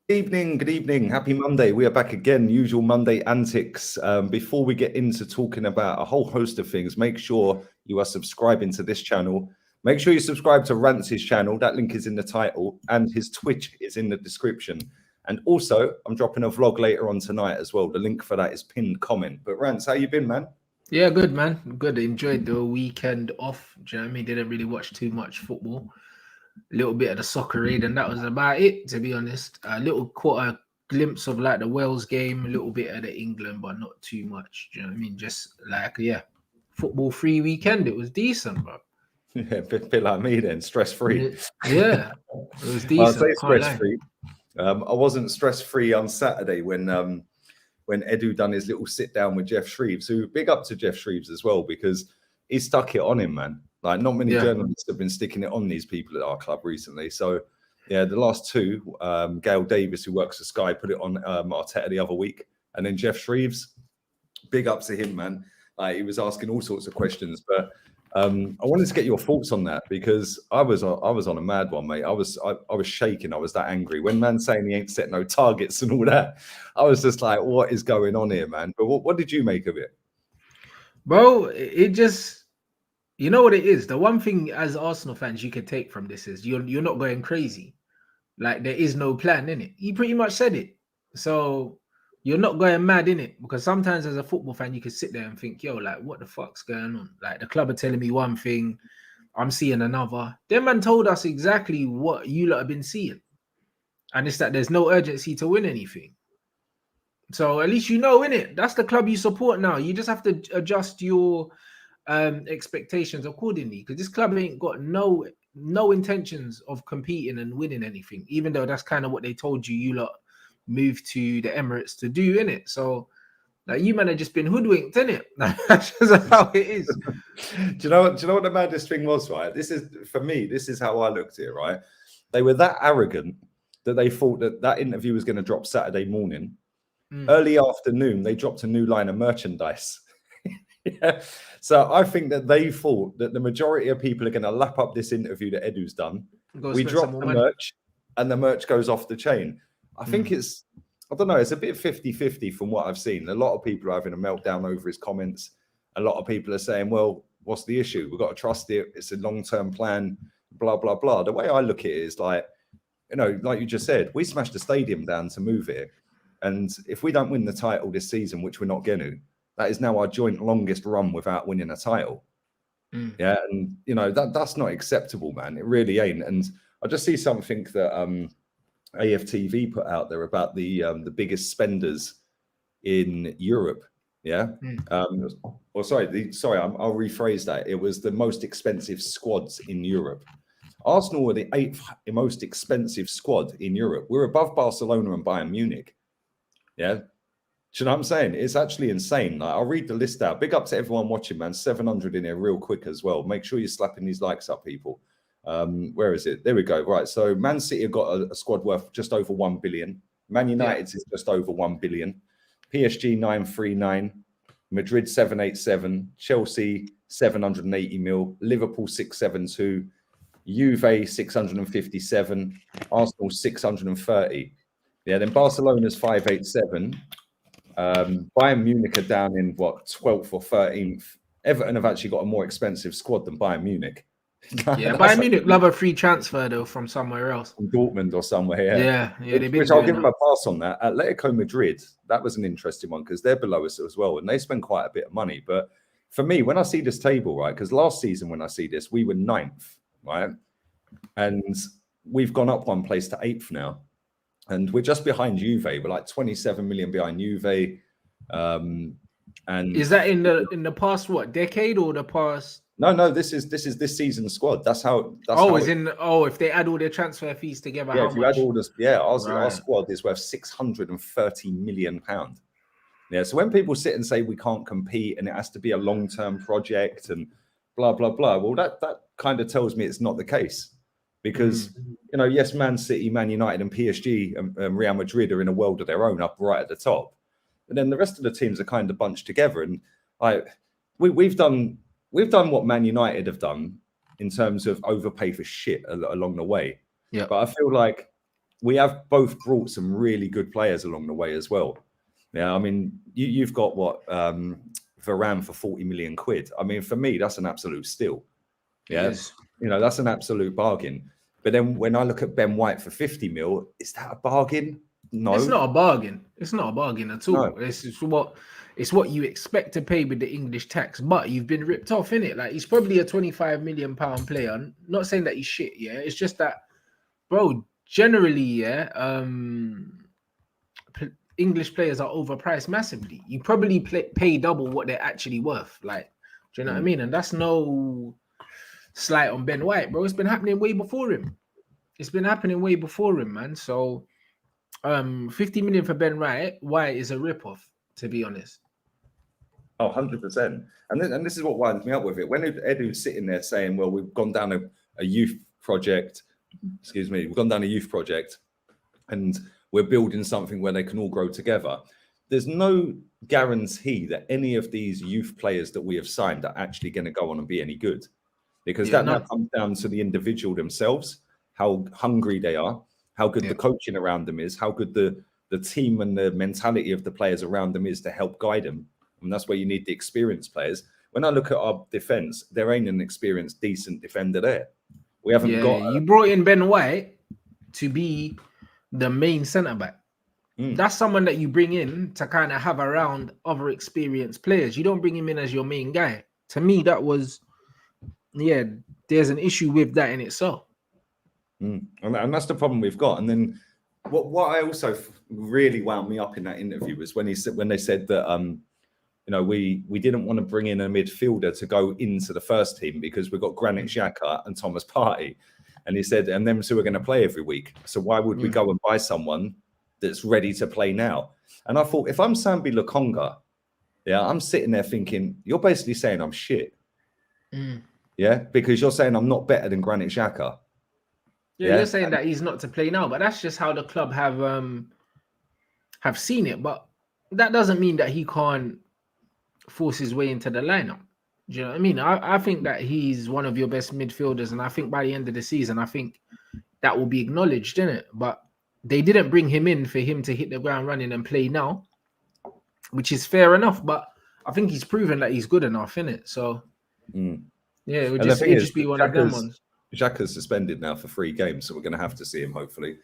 Good evening. Happy Monday. We are back again, usual Monday antics. Before we get into talking about a whole host of things, make sure you are subscribing to this channel. Make sure you subscribe to RANTS' channel. That link is in the title, and his Twitch is in the description. And also, I'm dropping a vlog later on tonight as well. The link for that is pinned comment. But RANTS, how you been, man? Yeah, good, man. Good. Enjoyed the weekend off. Do you know what I mean? Didn't really watch too much football. A little bit of the soccer raid, and that was about it, to be honest. Caught a glimpse of like the Wales game, a little bit of the England, but not too much. Do you know what I mean? Just like, yeah, football free weekend. It was decent, bro. Yeah, a bit like me then, stress-free. Yeah, it was decent. Well, I'll say stress-free. I wasn't stress-free on Saturday when Edu done his little sit down with Jeff Shreves, who big up to Jeff Shreves as well, because he stuck it on him, man. Like not many journalists have been sticking it on these people at our club recently. So yeah, the last two, Gail Davis, who works for Sky, put it on Arteta the other week. And then Jeff Shreves, big up to him, man. Like he was asking all sorts of questions. But I wanted to get your thoughts on that because I was on a mad one, mate. I was shaking. I was that angry when man saying he ain't set no targets and all that. I was just like, what is going on here, man? But what did you make of it, bro? It just, you know what it is. The one thing as Arsenal fans you can take from this is you're not going crazy. Like there is no plan in it. He pretty much said it. So you're not going mad in it, because sometimes as a football fan you can sit there and think, yo, like what the fuck's going on? Like the club are telling me one thing, I'm seeing another. Them man told us exactly what you lot have been seeing, and it's that there's no urgency to win anything. So at least you know, in it, that's the club you support now. You just have to adjust your expectations accordingly, because this club ain't got no intentions of competing and winning anything, even though that's kind of what they told you lot moved to the Emirates to do, in it. So like you man have just been hoodwinked, in it. That's just how it is. do you know what the maddest thing was, right? This is, for me, this is how I looked at it, right? They were that arrogant that they thought that interview was going to drop Saturday morning. Early afternoon, they dropped a new line of merchandise. Yeah. So I think that they thought that the majority of people are going to lap up this interview that Edu's done. We drop the merch and the merch goes off the chain. I think it's, I don't know, it's a bit 50-50 from what I've seen. A lot of people are having a meltdown over his comments. A lot of people are saying, well, what's the issue? We've got to trust it. It's a long-term plan, blah, blah, blah. The way I look at it is like, you know, like you just said, we smashed the stadium down to move it. And if we don't win the title this season, which we're not going to, that is now our joint longest run without winning a title. Yeah, and you know that's not acceptable, man. It really ain't. And I just see something that AFTV put out there about the biggest spenders in Europe. Yeah. I'll rephrase that. It was the most expensive squads in Europe. Arsenal were the 8th most expensive squad in Europe. We're above Barcelona and Bayern Munich. Yeah. Do you know what I'm saying? It's actually insane. Like, I'll read the list out. Big up to everyone watching, man. 700 in here real quick as well. Make sure you're slapping these likes up, people. Where is it? There we go. Right. So Man City have got a squad worth just over 1 billion. Man United is just over 1 billion. PSG 939. Madrid 787. Chelsea 780 mil. Liverpool 672. Juve 657. Arsenal 630. Yeah. Then Barcelona's 587. Bayern Munich are down in what, 12th or 13th. Everton have actually got a more expensive squad than Bayern Munich. Yeah, Bayern Munich love a free transfer though from somewhere else, from Dortmund or somewhere. Yeah. Which I'll give them a pass on that. Atletico Madrid, that was an interesting one because they're below us as well, and they spend quite a bit of money. But for me, when I see this table, right, because last season when I see this, we were 9th, right, and we've gone up one place to 8th now. And we're just behind Juve. We're like 27 million behind Juve. And is that in the past what decade or the past? No. This is this season's squad. That's how. If they add all their transfer fees together. Yeah, if you add all this, our squad is worth 630 million pounds. Yeah. So when people sit and say we can't compete and it has to be a long-term project and blah blah blah, well, that kind of tells me it's not the case. Because, you know, yes, Man City, Man United and PSG and Real Madrid are in a world of their own up right at the top. But then the rest of the teams are kind of bunched together. And we've done what Man United have done in terms of overpay for shit along the way. Yeah. But I feel like we have both brought some really good players along the way as well. Yeah, I mean, you've got what Varane for 40 million quid. I mean, for me, that's an absolute steal. Yeah, that's an absolute bargain. But then when I look at Ben White for 50 mil, is that a bargain? No, it's not a bargain. It's not a bargain at all. No. It's what you expect to pay with the English tax, but you've been ripped off, innit? Like, he's probably a 25 million pound player. I'm not saying that he's shit, yeah. It's just that, bro, generally, yeah, English players are overpriced massively. You probably pay double what they're actually worth. Like, do you know what I mean? And that's no slight on Ben White, bro. It's been happening way before him. It's been happening way before him, man. So 50 million for Ben White is a ripoff, to be honest. Oh, 100%. And this is what winds me up with it. When Edu's sitting there saying, well, we've gone down a youth project, we've gone down a youth project and we're building something where they can all grow together. There's no guarantee that any of these youth players that we have signed are actually going to go on and be any good. Because now comes down to the individual themselves, how hungry they are, how good the coaching around them is, how good the team and the mentality of the players around them is to help guide them. And that's where you need the experienced players. When I look at our defence, there ain't an experienced, decent defender there. We haven't got... You brought in Ben White to be the main centre-back. That's someone that you bring in to kind of have around other experienced players. You don't bring him in as your main guy. To me, that was... there's an issue with that in itself. And that's the problem we've got. And then what I also really wound me up in that interview was when they said that we didn't want to bring in a midfielder to go into the first team because we've got Granit Xhaka and Thomas Partey. And he said, and them two are going to play every week. So why would we go and buy someone that's ready to play now? And I thought, if I'm Sambi Lokonga, I'm sitting there thinking, you're basically saying I'm shit. Yeah, because you're saying I'm not better than Granit Xhaka. You're saying that he's not to play now, but that's just how the club have seen it. But that doesn't mean that he can't force his way into the lineup. Do you know what I mean? I think that he's one of your best midfielders, and I think by the end of the season, I think that will be acknowledged, innit? But they didn't bring him in for him to hit the ground running and play now, which is fair enough. But I think he's proven that he's good enough, innit? So it would just be one of them ones. Xhaka's suspended now for 3 games, so we're going to have to see him hopefully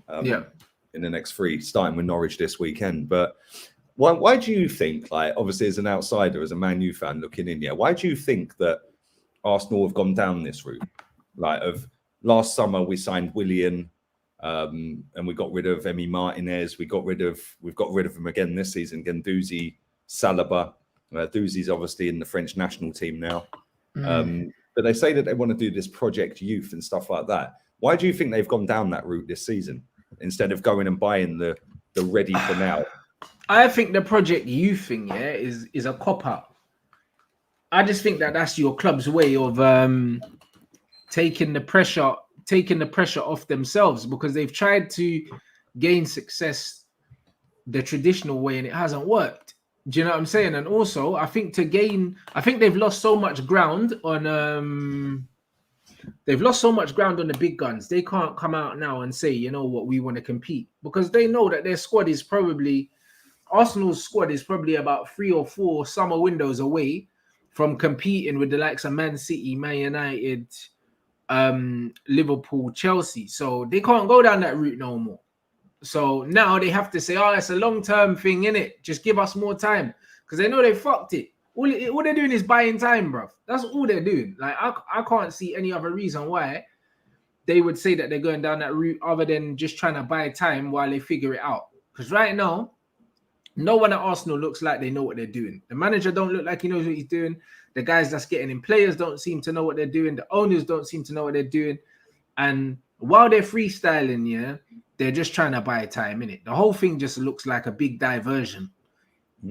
in the next 3, starting with Norwich this weekend. But why do you think, like, obviously as an outsider, as a Man U fan looking in, why do you think that Arsenal have gone down this route? Like, of last summer we signed Willian, and we got rid of Emi Martinez. We've got rid of him again this season. Guendouzi, Saliba. Douzi's obviously in the French national team now. But they say that they want to do this project youth and stuff like that. Why do you think they've gone down that route this season instead of going and buying the ready for now? I think the project youth thing, is a cop out. I just think that that's your club's way of taking the pressure off themselves, because they've tried to gain success the traditional way and it hasn't worked. Do you know what I'm saying? And also, I think they've lost so much ground on the big guns. They can't come out now and say, you know what, we want to compete, because they know that their squad is probably, Arsenal's squad is probably about 3 or 4 summer windows away from competing with the likes of Man City, Man United, Liverpool, Chelsea. So they can't go down that route no more. So now they have to say, oh, it's a long-term thing, innit? Just give us more time. Because they know they fucked it. All they're doing is buying time, bro. That's all they're doing. Like, I can't see any other reason why they would say that they're going down that route other than just trying to buy time while they figure it out. Because right now, no one at Arsenal looks like they know what they're doing. The manager don't look like he knows what he's doing. The guys that's getting in players don't seem to know what they're doing. The owners don't seem to know what they're doing. And while they're freestyling, they're just trying to buy time, innit? The whole thing just looks like a big diversion.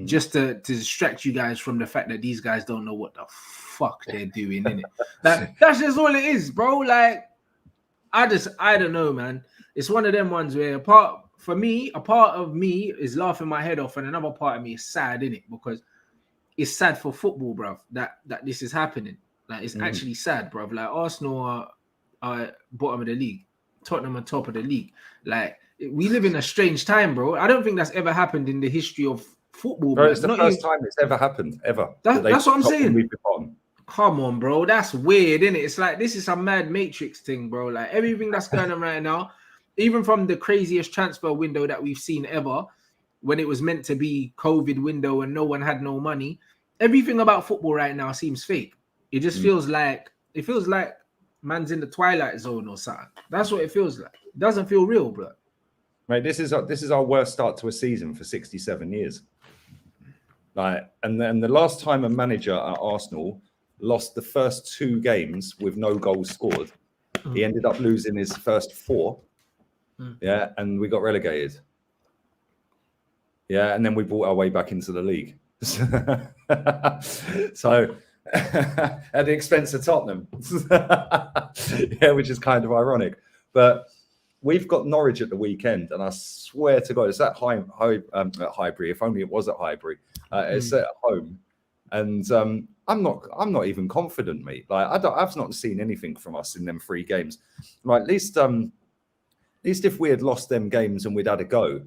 Just to distract you guys from the fact that these guys don't know what the fuck they're doing, innit? That's just all it is, bro. Like, I don't know, man. It's one of them ones where a part of me is laughing my head off, and another part of me is sad, innit? Because it's sad for football, bro, that this is happening. Like, it's actually sad, bro. Like, Arsenal are bottom of the league, Tottenham on top of the league. Like, we live in a strange time, bro. I don't think that's ever happened in the history of football, Bro, blood. it's the Not first even, time it's ever happened, ever. that's what I'm top saying. we've been on. Come on, bro. That's weird, isn't it? It's like this is a mad Matrix thing, bro. Like everything that's going on right now, even from the craziest transfer window that we've seen ever, when it was meant to be COVID window and no one had no money, everything about football right now seems fake. It just feels like man's in the twilight zone or something. That's what it feels like. It doesn't feel real, bro. Mate, this is our worst start to a season for 67 years. Like, and then the last time a manager at Arsenal lost the first 2 games with no goals scored, he ended up losing his first 4. Yeah, and we got relegated. Yeah, and then we brought our way back into the league. So at the expense of Tottenham. Yeah, which is kind of ironic. But we've got Norwich at the weekend, and I swear to God, it's at Highbury. If only it was at Highbury. It's at home, and I'm not even confident, mate. Like I've not seen anything from us in them 3 games. Like at least if we had lost them games and we'd had a go,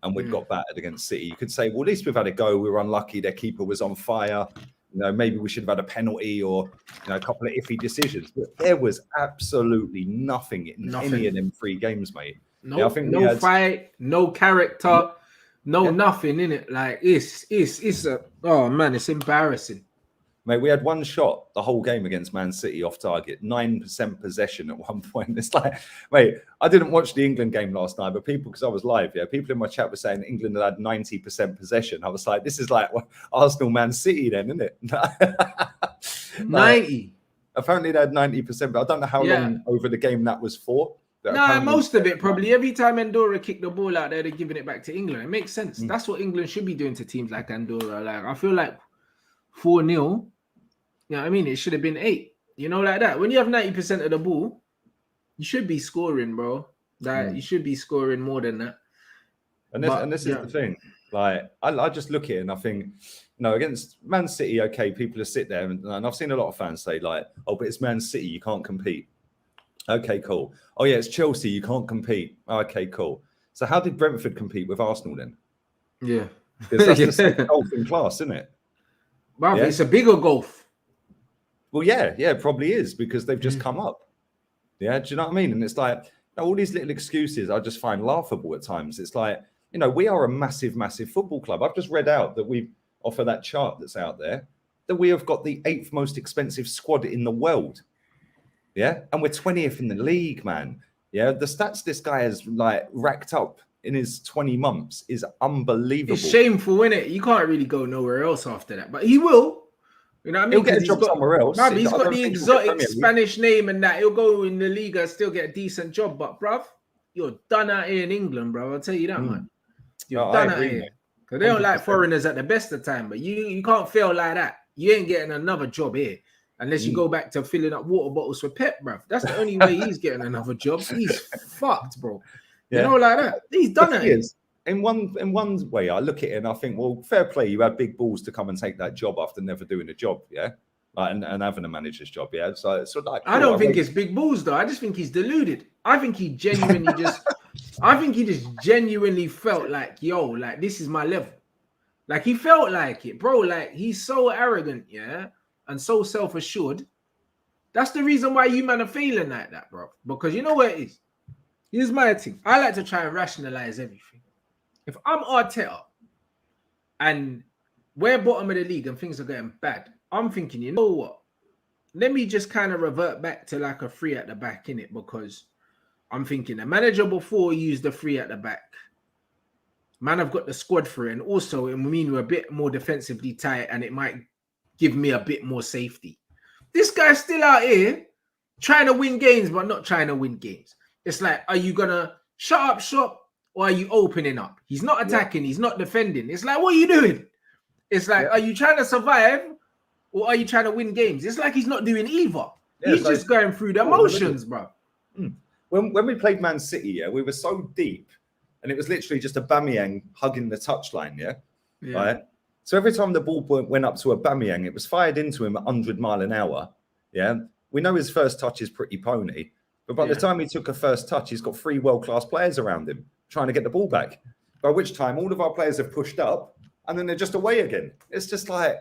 and we'd got battered against City, you could say, well, at least we've had a go. We were unlucky. Their keeper was on fire. You know, maybe we should have had a penalty or a couple of iffy decisions. But there was absolutely nothing in any of them 3 games, mate. No, yeah, I think no fight, no character, nothing in it. Like it's a oh man, it's embarrassing. Mate, we had 1 shot the whole game against Man City off target, 9% possession at one point. It's like, mate, I didn't watch the England game last night, but people, because I was live, people in my chat were saying England had 90% possession. I was like, this is like Arsenal Man City then, isn't it? 90. Apparently they had 90%, but I don't know how long over the game that was for. No, most of it probably. Every time Andorra kicked the ball out there, they're giving it back to England. It makes sense. That's what England should be doing to teams like Andorra. Like I feel like 4-0. You know what I mean? It should have been 8. You know, like that. When you have 90% of the ball, you should be scoring, bro. Like you should be scoring more than that. And this is the thing. Like I just look at it and I think, against Man City, okay, people just sit there and I've seen a lot of fans say like, oh, but it's Man City, you can't compete. Okay, cool. Oh yeah, it's Chelsea, you can't compete. Okay, cool. So how did Brentford compete with Arsenal then? Yeah. Because that's the same golf in class, isn't it? But it's a bigger golf. Well, yeah, it probably is because they've just come up. Yeah, do you know what I mean? And it's like all these little excuses I just find laughable at times. It's like, we are a massive, massive football club. I've just read out that we've off of that chart that's out there that we have got the 8th most expensive squad in the world. Yeah, and we're 20th in the league, man. Yeah, the stats this guy has like racked up in his 20 months is unbelievable. It's shameful, isn't it? You can't really go nowhere else after that, but he will. You know what I mean? He'll get a job somewhere else. Bruv, he's got the exotic Spanish name and that. He'll go in the league and still get a decent job. But, bruv, you're done out here in England, bruv. I'll tell you that, man. You're done out here. Because they don't like foreigners at the best of time. But you can't fail like that. You ain't getting another job here. Unless you go back to filling up water bottles for Pep, bruv. That's the only way he's getting another job. He's fucked, bro. You know, like that. He's done it. In one way, I look at it and I think, well, fair play. You had big balls to come and take that job after never doing a job, yeah, and having a manager's job, yeah. So like, cool. I don't think it's big balls though. I just think he's deluded. I think he genuinely just genuinely felt like, yo, like this is my level. Like he felt like it, bro. Like he's so arrogant, yeah, and so self-assured. That's the reason why you man are failing like that, bro. Because you know what it is. Here's my thing. I like to try and rationalize everything. If I'm Arteta and we're bottom of the league and things are getting bad, I'm thinking, you know what? Let me just kind of revert back to like a 3 at the back, innit? Because I'm thinking the manager before used the 3 at the back. Man, I've got the squad for it. And also, it will mean we're a bit more defensively tight and it might give me a bit more safety. This guy's still out here trying to win games, but not trying to win games. It's like, are you going to shut up shop? Or are you opening up? He's not attacking. He's not defending. It's like, what are you doing? It's like, are you trying to survive or are you trying to win games? It's like he's not doing either. He's just going through the motions, bro. When we played Man City, we were so deep and it was literally just Aubameyang hugging the touchline, right? So every time the ball went up to Aubameyang, it was fired into him at 100 mile an hour, We know his first touch is pretty pony, But by the time he took a first touch, he's got 3 world-class players around him trying to get the ball back. By which time, all of our players have pushed up, and then they're just away again. It's just like,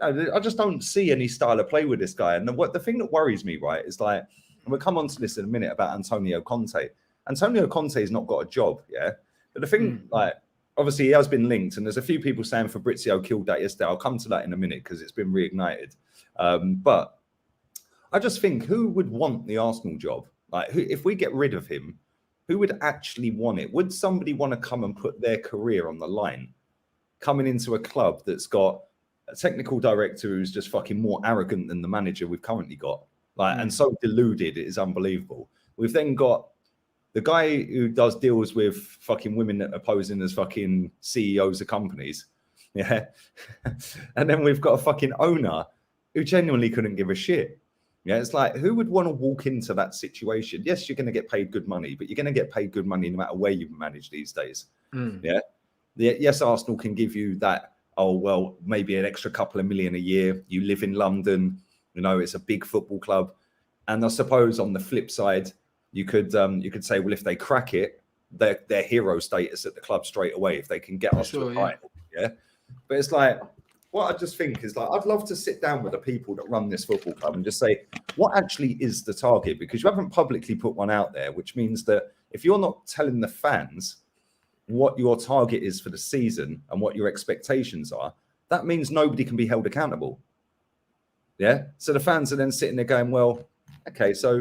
I just don't see any style of play with this guy. And the thing that worries me, right, is like, and we'll come on to this in a minute about Antonio Conte. Antonio Conte has not got a job, yeah? But the thing, like, obviously he has been linked, and there's a few people saying Fabrizio killed that yesterday. I'll come to that in a minute because it's been reignited. But I just think, who would want the Arsenal job? Like, if we get rid of him, who would actually want it? Would somebody want to come and put their career on the line, coming into a club that's got a technical director who's just fucking more arrogant than the manager we've currently got, like, and so deluded, it is unbelievable. We've then got the guy who does deals with fucking women that are posing as fucking CEOs of companies, yeah, and then we've got a fucking owner who genuinely couldn't give a shit. Yeah, it's like, who would want to walk into that situation? Yes, you're going to get paid good money, but you're going to get paid good money no matter where you manage these days. Yeah. Yes, Arsenal can give you that, oh, well, maybe an extra couple of million a year. You live in London, you know, it's a big football club. And I suppose on the flip side, you could say, well, if they crack it, they're hero status at the club straight away if they can get us to a title. Yeah. But it's like, what I just think is, like, I'd love to sit down with the people that run this football club and just say, what actually is the target? Because you haven't publicly put one out there, which means that if you're not telling the fans what your target is for the season and what your expectations are, that means nobody can be held accountable. Yeah. So the fans are then sitting there going, well, okay, so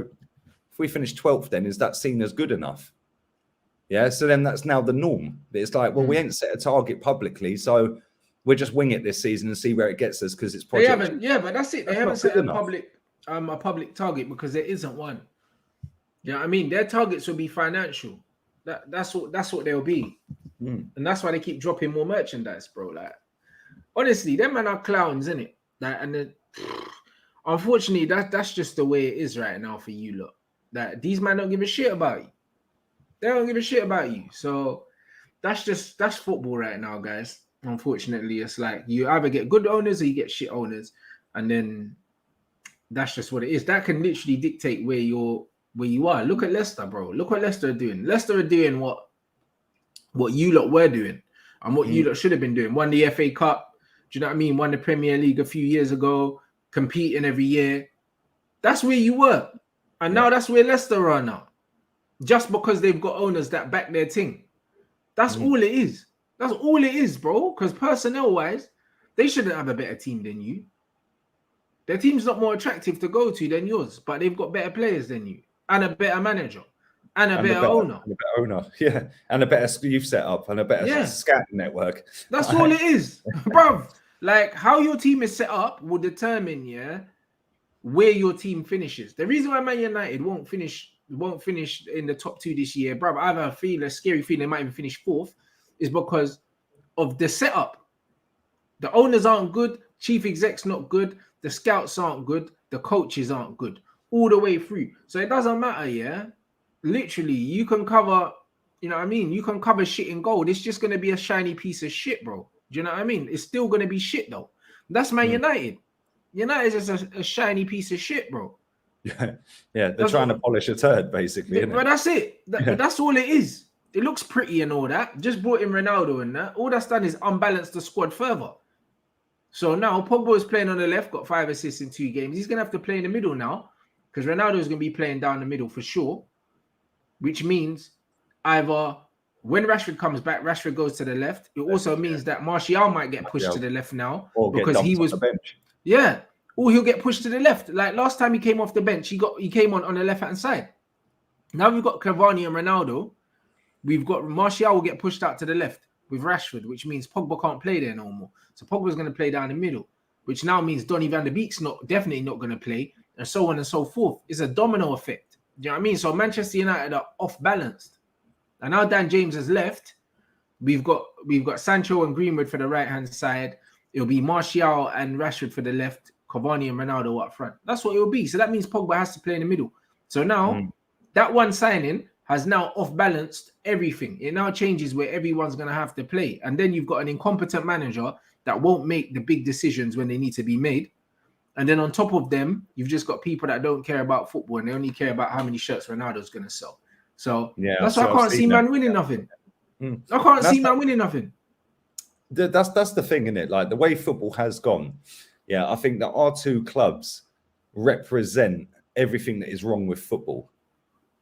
if we finish 12th, then is that seen as good enough? Yeah. So then that's now the norm. It's like, well, we ain't set a target publicly, so we'll just wing it this season and see where it gets us because it's project. They haven't, yeah, but that's it. They haven't set a public target because there isn't one. You know what I mean? Their targets will be financial. That's what they'll be. And that's why they keep dropping more merchandise, bro. Like, honestly, them men are clowns, innit? Like, and unfortunately, that's just the way it is right now for you lot. That these men don't give a shit about you. They don't give a shit about you. So that's football right now, guys. Unfortunately, it's like you either get good owners or you get shit owners, and then that's just what it is. That can literally dictate where you are. Look at Leicester, bro. Look what Leicester are doing. Leicester are doing what you lot were doing and what you lot should have been doing. Won the FA Cup. Do you know what I mean? Won the Premier League a few years ago, competing every year. That's where you were. And now that's where Leicester are now. Just because they've got owners that back their thing. That's all it is. That's all it is, bro. Because personnel-wise, they shouldn't have a better team than you. Their team's not more attractive to go to than yours, but they've got better players than you, and a better manager, and a better owner. And a better owner, yeah. And a better youth setup, and a better scouting network. That's all it is, bruv. Like, how your team is set up will determine, where your team finishes. The reason why Man United won't finish in the top 2 this year, bruv, I have a scary feeling they might even finish 4th, is because of the setup. The owners aren't good, chief exec's not good, the scouts aren't good, the coaches aren't good, all the way through. So it doesn't matter, literally, you can cover, you know what I mean? You can cover shit in gold. It's just going to be a shiny piece of shit, bro. Do you know what I mean? It's still going to be shit, though. That's Man United. United is just a shiny piece of shit, bro. Yeah, they're trying to polish a turd, basically. But that's it. But that's all it is. It looks pretty and all that. Just brought in Ronaldo and that. All that's done is unbalance the squad further. So now Pogba is playing on the left, got 5 assists in 2 games. He's going to have to play in the middle now because Ronaldo is going to be playing down the middle for sure, which means either when Rashford comes back, Rashford goes to the left. It also means that Martial might get pushed to the left now because he was on the bench. Yeah, or he'll get pushed to the left. Like last time he came off the bench, he came on the left-hand side. Now we've got Cavani and Ronaldo. We've got Martial will get pushed out to the left with Rashford, which means Pogba can't play there no more. So Pogba's going to play down the middle, which now means Donny van der Beek's definitely not going to play, and so on and so forth. It's a domino effect. Do you know what I mean? So Manchester United are off balanced. And now Dan James has left. We've got Sancho and Greenwood for the right-hand side. It'll be Martial and Rashford for the left, Cavani and Ronaldo up front. That's what it will be. So that means Pogba has to play in the middle. So now that one signing has now off-balanced everything. It now changes where everyone's going to have to play. And then you've got an incompetent manager that won't make the big decisions when they need to be made. And then on top of them, you've just got people that don't care about football and they only care about how many shirts Ronaldo's going to sell. So that's why I can't see man winning nothing. I can't see man winning nothing. That's the thing, isn't it? Like the way football has gone. Yeah, I think that our two clubs represent everything that is wrong with football.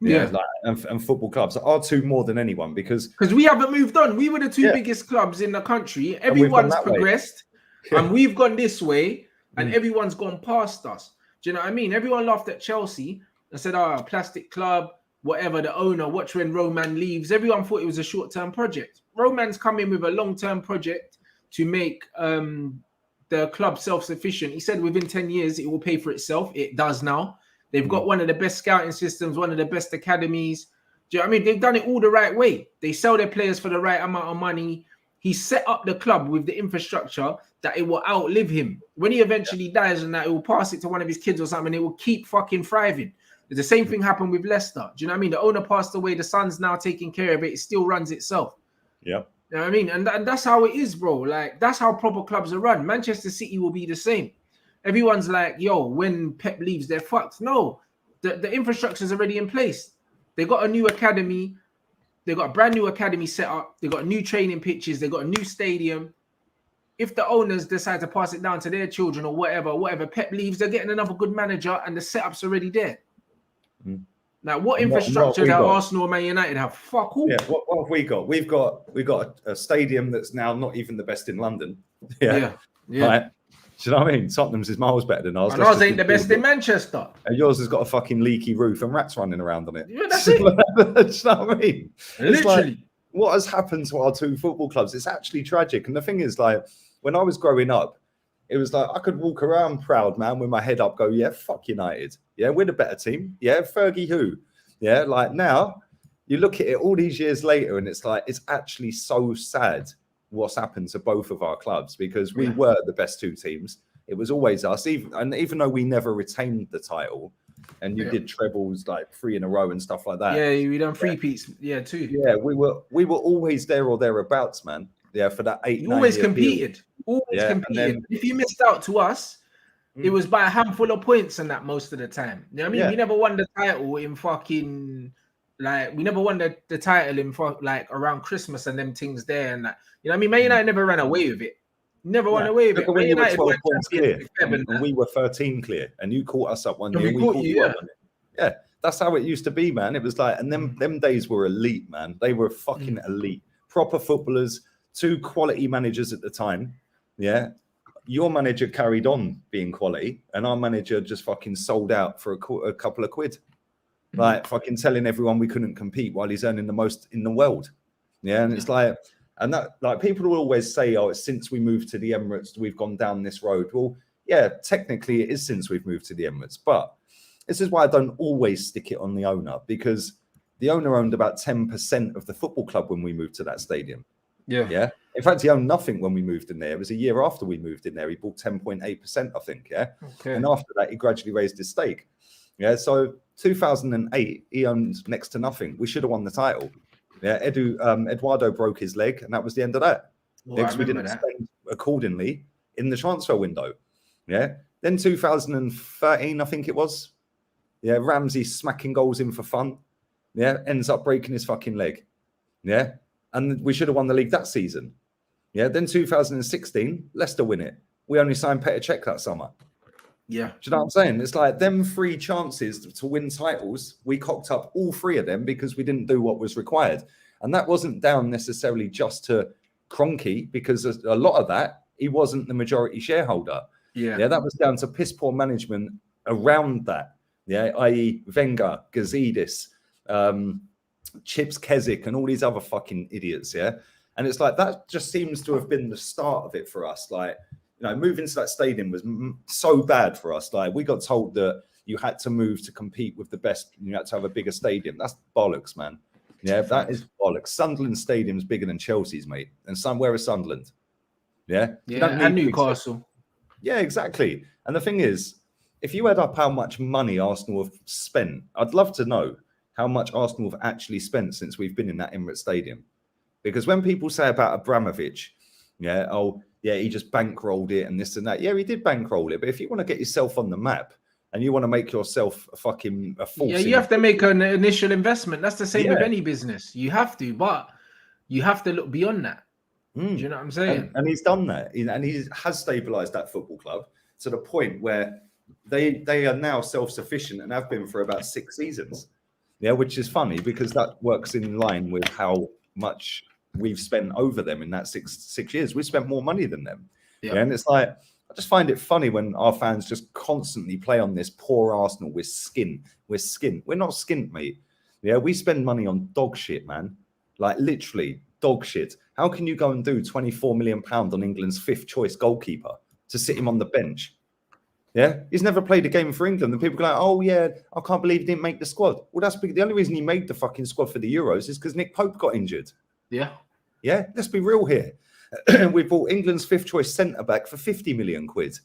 Yeah, like, and football clubs are two more than anyone because we haven't moved on. We were the two biggest clubs in the country. Everyone's progressed, and we've gone this way, and everyone's gone past us. Do you know what I mean? Everyone laughed at Chelsea and said, "Oh, plastic club, whatever." The owner, watch when Roman leaves. Everyone thought it was a short-term project. Roman's come in with a long-term project to make the club self-sufficient. He said within 10 years it will pay for itself. It does now. They've got one of the best scouting systems, one of the best academies. Do you know what I mean? They've done it all the right way. They sell their players for the right amount of money. He set up the club with the infrastructure that it will outlive him. When he eventually dies and that, it will pass it to one of his kids or something, and it will keep fucking thriving. The same thing happened with Leicester. Do you know what I mean? The owner passed away. The son's now taking care of it. It still runs itself. Yeah. You know what I mean? And that's how it is, bro. Like, that's how proper clubs are run. Manchester City will be the same. Everyone's like, yo, when Pep leaves, they're fucked. No, the infrastructure is already in place. They got a new academy. They got a brand new academy set up. They got new training pitches. They got a new stadium. If the owners decide to pass it down to their children or whatever Pep leaves, they're getting another good manager and the setup's already there. Now, what infrastructure that Arsenal or Man United have? Fuck all. Yeah, what have we got? We've got a stadium that's now not even the best in London. Yeah. Right? Do you know what I mean? Tottenham's is miles better than ours. And ours ain't the best in Manchester. And yours has got a fucking leaky roof and rats running around on it. Yeah, that's it. Do you know what I mean? Literally. It's like, what has happened to our two football clubs? It's actually tragic. And the thing is, like, when I was growing up, it was like I could walk around proud, man, with my head up, go, yeah, fuck United. Yeah, we're the better team. Yeah, Fergie who? Yeah, like now you look at it all these years later and it's like, it's actually so sad what's happened to both of our clubs because we were the best two teams. It was always us, even though we never retained the title and you did trebles like 3 in a row and stuff like that. Yeah, we done 3 peats. Yeah, 2. Yeah, we were always there or thereabouts, man. Yeah, for that 8. You always competed. Always competed. Then, if you missed out to us, it was by a handful of points and that most of the time. You know what I mean? We never won the title in fucking like we never won the title in like around Christmas and them things there and that. You know what I mean? Man United never ran away with it. Never won away with it. When you were 12 points clear, and we were 13 clear, and you caught us up one year. We caught you up. Yeah, that's how it used to be, man. It was like, and them days were elite, man. They were fucking elite, proper footballers, 2 quality managers at the time. Yeah, your manager carried on being quality, and our manager just fucking sold out for a couple of quid, like fucking telling everyone we couldn't compete while he's earning the most in the world. Yeah, and it's like. And that, like, people will always say, oh, it's since we moved to the Emirates, we've gone down this road. Well, yeah, technically it is since we've moved to the Emirates. But this is why I don't always stick it on the owner, because the owner owned about 10% of the football club when we moved to that stadium. Yeah. In fact, he owned nothing when we moved in there. It was a year after we moved in there. He bought 10.8%, I think. Yeah. Okay. And after that, he gradually raised his stake. Yeah. So 2008, he owned next to nothing. We should have won the title. Yeah, Eduardo broke his leg, and that was the end of that. Well, because we didn't spend accordingly in the transfer window. Yeah. Then 2013, I think it was. Yeah, Ramsey smacking goals in for fun. Yeah, ends up breaking his fucking leg. Yeah, and we should have won the league that season. Yeah. Then 2016, Leicester win it. We only signed Petr Cech that summer. Yeah. Do you know what I'm saying? It's like them 3 chances to win titles. We cocked up all 3 of them because we didn't do what was required. And that wasn't down necessarily just to Kroenke, because a lot of that, he wasn't the majority shareholder. Yeah. That was down to piss poor management around that. Yeah. I.e. Wenger, Gazidis, Chips Keswick, and all these other fucking idiots. Yeah. And it's like, that just seems to have been the start of it for us. Like, you know, moving to that stadium was so bad for us. Like, we got told that you had to move to compete with the best. You had to have a bigger stadium. That's bollocks, man. Yeah, that is bollocks. Sunderland Stadium's bigger than Chelsea's, mate. And where is Sunderland? Yeah, and Newcastle. Yeah, exactly. And the thing is, if you add up how much money Arsenal have spent, I'd love to know how much Arsenal have actually spent since we've been in that Emirates Stadium. Because when people say about Abramovich, yeah, oh, yeah, he just bankrolled it and this and that. Yeah, he did bankroll it. But if you want to get yourself on the map and you want to make yourself a force, yeah, you have to make an initial investment. That's the same with Yeah. any business. You have to, but you have to look beyond that. Do you know what I'm saying? And he's done that, and he has stabilized that football club to the point where they are now self-sufficient and have been for about 6 seasons. Yeah, which is funny because that works in line with how much we've spent over them in that six years. We've spent more money than them. Yeah, and it's like, I just find it funny when our fans just constantly play on this poor Arsenal. We're skin. We're not skint, mate. Yeah, we spend money on dog shit, man. Like literally dog shit. How can you go and do £24 million on England's 5th choice goalkeeper to sit him on the bench? Yeah, he's never played a game for England. And people go like, oh yeah, I can't believe he didn't make the squad. Well, that's the only reason he made the fucking squad for the Euros is because Nick Pope got injured. Yeah. Yeah, let's be real here. We bought England's 5th choice centre-back for 50 million quid.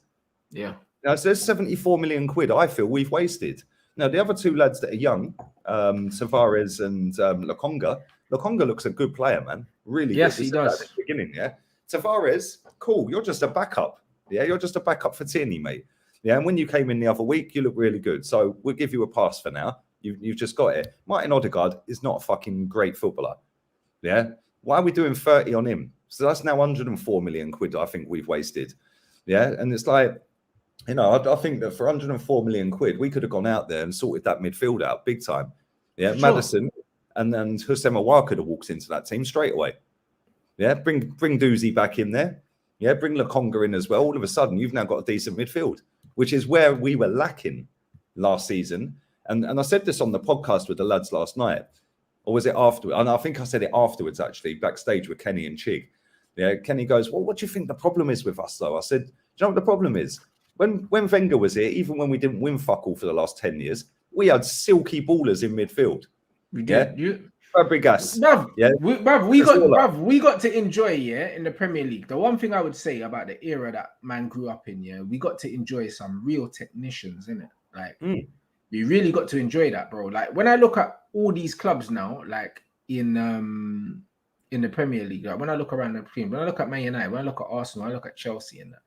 Yeah. Now, so there's 74 million quid I feel we've wasted. Now, the other 2 lads that are young, Tavares and Lokonga looks a good player, man. Really yes, good. He does. At the beginning, yeah. Tavares, cool. You're just a backup. Yeah, you're just a backup for Tierney, mate. Yeah, and when you came in the other week, you look really good. So we'll give you a pass for now. You've just got it. Martin Odegaard is not a fucking great footballer. Yeah. Why are we doing 30 on him? So that's now 104 million quid I think we've wasted. Yeah. And it's like, you know, I think that for 104 million quid, we could have gone out there and sorted that midfield out big time. Yeah. Sure. Maddison and then Hussein Mawar could have walked into that team straight away. Yeah. Bring Doozy back in there. Yeah. Bring Lokonga in as well. All of a sudden, you've now got a decent midfield, which is where we were lacking last season. And I said this on the podcast with the lads last night. Or was it afterwards? And I think I said it afterwards, actually, backstage with Kenny and Chig. Yeah, Kenny goes, well, what do you think the problem is with us, though? I said, do you know what the problem is? When Wenger was here, even when we didn't win fuck all for the last 10 years, we had silky ballers in midfield. We did. Yeah? Fabregas. Bruv, yeah? we got to enjoy, yeah, in the Premier League. The one thing I would say about the era that man grew up in, yeah, we got to enjoy some real technicians, innit? Like, we really got to enjoy that, bro. Like, when I look at all these clubs now, like in the Premier League, like when I look around the team, when I look at Man United, when I look at Arsenal, I look at Chelsea and that,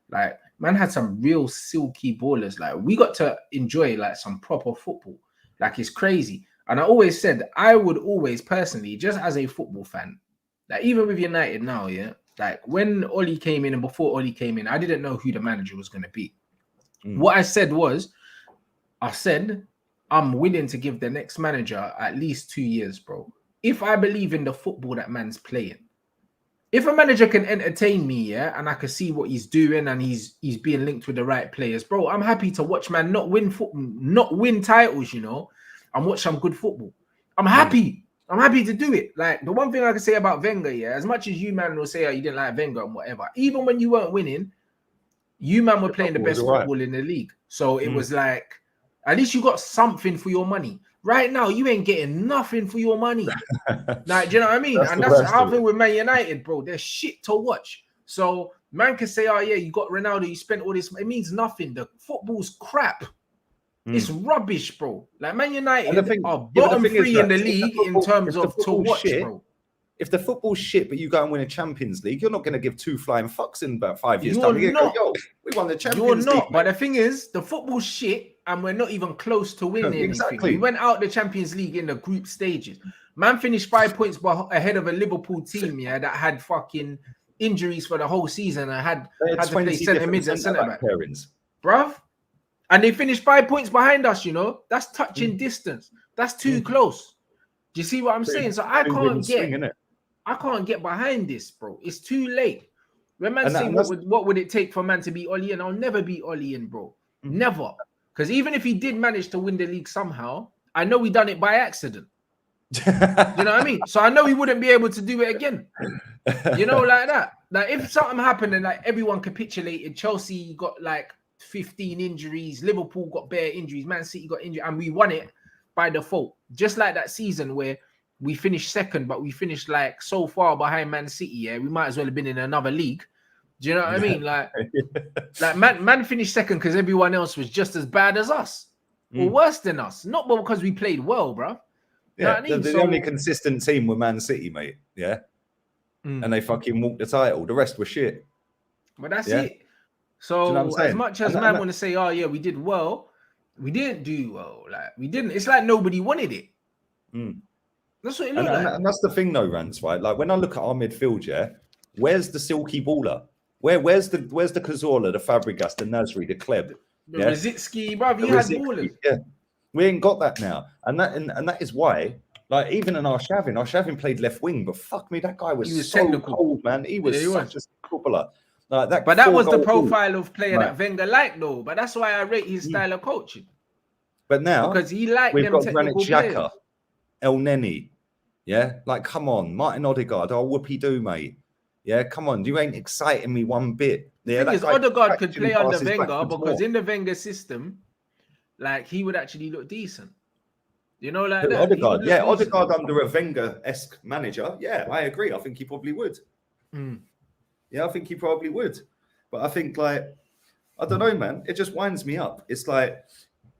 like, man had some real silky ballers. Like, we got to enjoy like some proper football. Like, it's crazy. And I always said, I would always personally, just as a football fan, like even with United now, yeah, like when Oli came in and before Oli came in, I didn't know who the manager was going to be. What I said was, I'm willing to give the next manager at least 2 years, bro. If I believe in the football that man's playing. If a manager can entertain me, yeah, and I can see what he's doing and he's being linked with the right players, bro, I'm happy to watch man not win titles, you know, and watch some good football. I'm happy. I'm happy to do it. Like, the one thing I can say about Wenger, yeah, as much as you man will say, oh, you didn't like Wenger and whatever, even when you weren't winning, you man were playing the best football in the league. So it was like, at least you got something for your money. Right now, you ain't getting nothing for your money. Like, do you know what I mean? And that's how I feel with Man United, bro. There's shit to watch. So man can say, oh yeah, you got Ronaldo, you spent all this. It means nothing. The football's crap. It's rubbish, bro. Like, Man United are bottom 3 in the league in terms of to watch, bro. If the football's shit, but you go and win a Champions League, you're not going to give 2 flying fucks in about 5 years' time. You're not. Go, yo, we won the Champions League. You're not. But the thing is, the football's shit, and we're not even close to winning anything. Exactly. We went out the Champions League in the group stages. Man finished 5 points ahead of a Liverpool team, yeah, that had fucking injuries for the whole season and had to play centre mids and centre back. Bruv. And they finished 5 points behind us, you know. That's touching distance. That's too close. Do you see what I'm saying? So I can't get behind this, bro. It's too late. When man saying what would it take for man to beat Oli in, I'll never beat Oli in, bro. Never. Because even if he did manage to win the league somehow, I know he done it by accident. You know what I mean? So I know he wouldn't be able to do it again. You know, like that. Like, if something happened and like everyone capitulated, Chelsea got like 15 injuries, Liverpool got bare injuries, Man City got injured, and we won it by default. Just like that season where we finished second, but we finished like so far behind Man City, yeah, we might as well have been in another league. Do you know what I mean? Like, man finished second because everyone else was just as bad as us or worse than us. Not because we played well, bro. Yeah, the only consistent team were Man City, mate. Yeah. And they fucking walked the title. The rest were shit. But that's Yeah. it. Do you know what I'm So as saying? much as man want to say, oh yeah, we did well, we didn't do well. Like we didn't. It's like nobody wanted it. That's what it looked like. And that's the thing, though, Rants, right? Like when I look at our midfield, yeah, where's the silky baller? Where's the Cazorla, the Fabregas, the Nasri, the Kleb, the Rosicky, bruv, you had ballers. Yeah, we ain't got that now, and that is why. Like even in our Shavin played left wing, but fuck me, that guy was so technical. Cold, man. He was such a footballer. Like that. But that was the profile of player that Wenger liked, though. But that's why I rate his style of coaching. But now because he liked we've them got technical Granit Xhaka, players. El Neni. Yeah, like come on, Martin Odegaard. Oh, whoopie do, mate. Yeah, come on, you ain't exciting me one bit. Yeah, the thing is, Odegaard could play under Wenger because in the Wenger system, like he would actually look decent. You know, like that. Odegaard, yeah, Odegaard under a Wenger-esque manager. Yeah, I agree. I think he probably would. Yeah, I think he probably would. But I think, like, I don't know, man. It just winds me up. It's like,